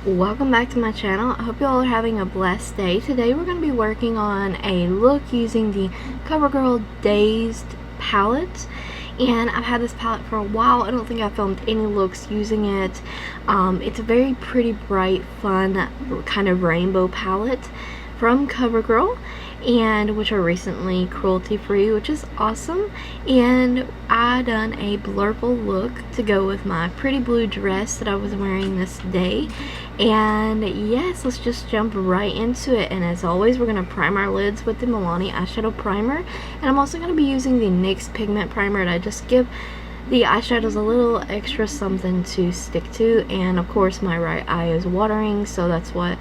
Welcome back to my channel. I hope you all are having a blessed day. Today we're going to be working on a look using the Covergirl DAZED palette, and I've had this palette for a while. I don't think I filmed any looks using it. It's a very pretty, bright, fun kind of rainbow palette from Covergirl, and which are recently cruelty free, which is awesome. And I done a Blurpurple look to go with my pretty blue dress that I was wearing this day. And yes, let's just jump right into it. And as always, we're going to prime our lids with the Milani eyeshadow primer, and I'm also going to be using the NYX Pigment Primer to just give the eyeshadows a little extra something to stick to. And of course my right eye is watering, so that's what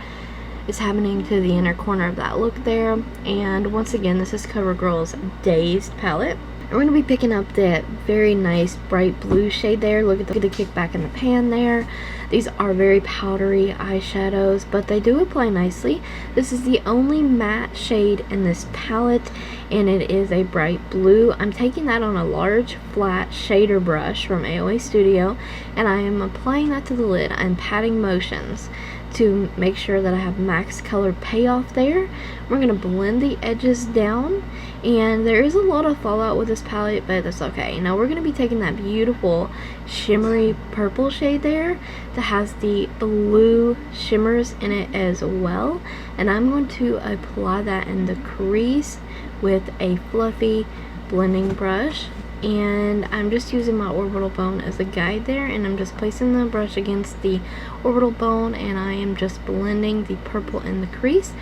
is happening to the inner corner of that look there. And once again, this is Covergirl's DAZED palette. And we're going to be picking up that very nice bright blue shade there. Look at the kickback in the pan there. These are very powdery eyeshadows, but they do apply nicely. This is the only matte shade in this palette, and it is a bright blue. I'm taking that on a large flat shader brush from AOA Studio, and I am applying that to the lid. I'm patting motions to make sure that I have max color payoff there. We're going to blend the edges down, and there is a lot of fallout with this palette, but that's okay. Now we're going to be taking that beautiful shimmery purple shade there that has the blue shimmers in it as well, and I'm going to apply that in the crease with a fluffy blending brush. And I'm just using my orbital bone as a guide there, and I'm just placing the brush against the orbital bone, and I am just blending the purple in the crease,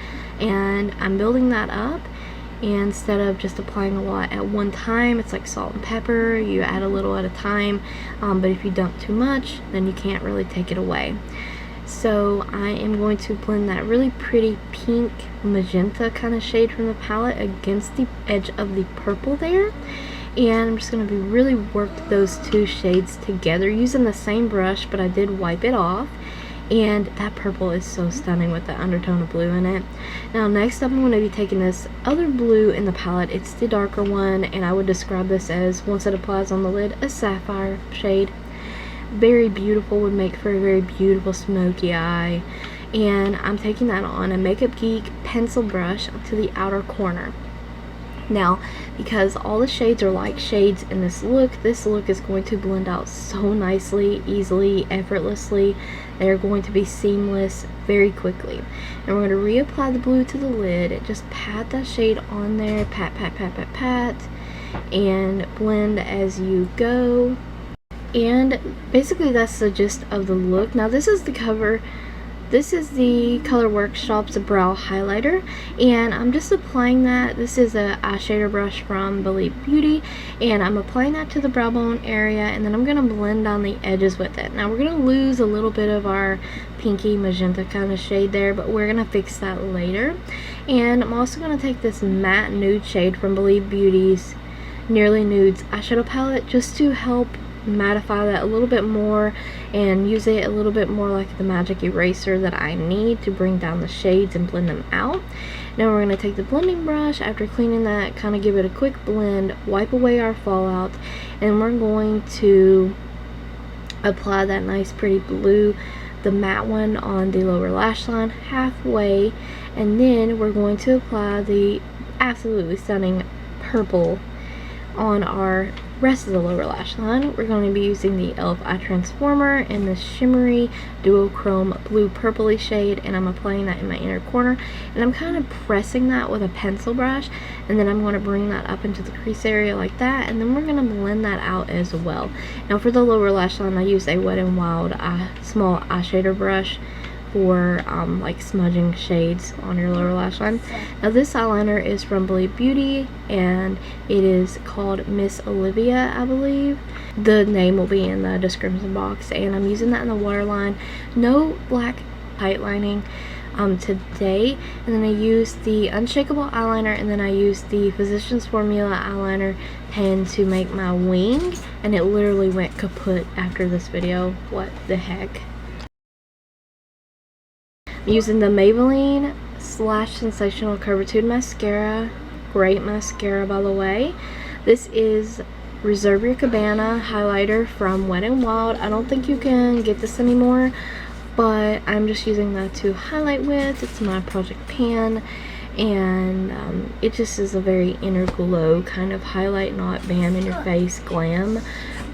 and I'm building that up. And instead of just applying a lot at one time, it's like salt and pepper, you add a little at a time, but if you dump too much, then you can't really take it away. So I am going to blend that really pretty pink magenta kind of shade from the palette against the edge of the purple there. And I'm just going to be really work those two shades together using the same brush, but I did wipe it off. And that purple is so stunning with the undertone of blue in it. Now next up, I'm going to be taking this other blue in the palette. It's the darker one, and I would describe this as, once it applies on the lid, a sapphire shade. Very beautiful, would make for a very beautiful smoky eye. And I'm taking that on a Makeup Geek pencil brush to the outer corner. Now, because all the shades are like shades in this look is going to blend out so nicely, easily, effortlessly. They're going to be seamless very quickly. And we're going to reapply the blue to the lid. Just pat that shade on there, pat, pat, pat, pat, pat, and blend as you go. And basically that's the gist of the look. Now this is the cover. This is the Color Workshop's Brow Highlighter, and I'm just applying that. This is a eyeshadow brush from Believe Beauty, and I'm applying that to the brow bone area, and then I'm going to blend down the edges with it. Now we're going to lose a little bit of our pinky magenta kind of shade there, but we're going to fix that later. And I'm also going to take this matte nude shade from Believe Beauty's Nearly Nudes eyeshadow palette just to help mattify that a little bit more and use it a little bit more like the magic eraser that I need to bring down the shades and blend them out. Now we're going to take the blending brush after cleaning that, kind of give it a quick blend, wipe away our fallout, and we're going to apply that nice pretty blue, the matte one, on the lower lash line halfway, and then we're going to apply the absolutely stunning purple on our rest of the lower lash line. We're going to be using the e.l.f. Eye Transformer in the shimmery duochrome blue purpley shade, and I'm applying that in my inner corner, and I'm kind of pressing that with a pencil brush, and then I'm going to bring that up into the crease area like that, and then we're going to blend that out as well. Now for the lower lash line, I use a WetnWild small eyeshadow brush for like smudging shades on your lower lash line. Now this eyeliner is from Believe Beauty, and it is called Miss Olivia, I believe. The name will be in the description box, and I'm using that in the waterline. No black tightlining today. And then I used the Unshakeable eyeliner, and then I used the Physicians Formula eyeliner pen to make my wing, and it literally went kaput after this video. What the heck. Using the Maybelline / Sensational Curvitude mascara. Great mascara, by the way. This is Reserve Your Cabana highlighter from Wet n Wild. I don't think you can get this anymore. but I'm just using that to highlight with. It's my Project Pan, and it just is a very inner glow kind of highlight, not bam in your face glam,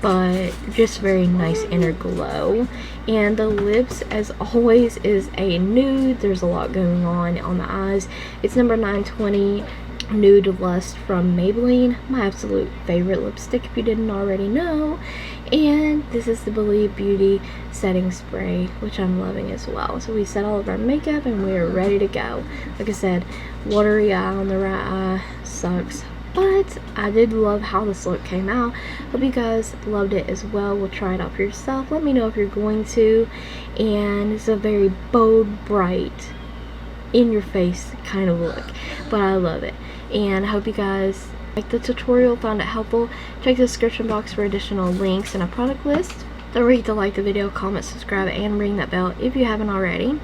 but just very nice inner glow. And the lips, as always, is a nude. There's a lot going on the eyes. It's number 920 Nude Lust from Maybelline, my absolute favorite lipstick if you didn't already know. And this is the Believe Beauty setting spray, which I'm loving as well. So we set all of our makeup and we're ready to go. Like I said, watery eye on the right eye sucks, but I did love how this look came out. Hope you guys loved it as well. We'll try it out for yourself. Let me know if you're going to. And it's a very bold, bright, in your face kind of look, but I love it. And I hope you guys liked the tutorial, found it helpful. Check the description box for additional links and a product list. Don't forget to like the video, comment, subscribe, and ring that bell if you haven't already.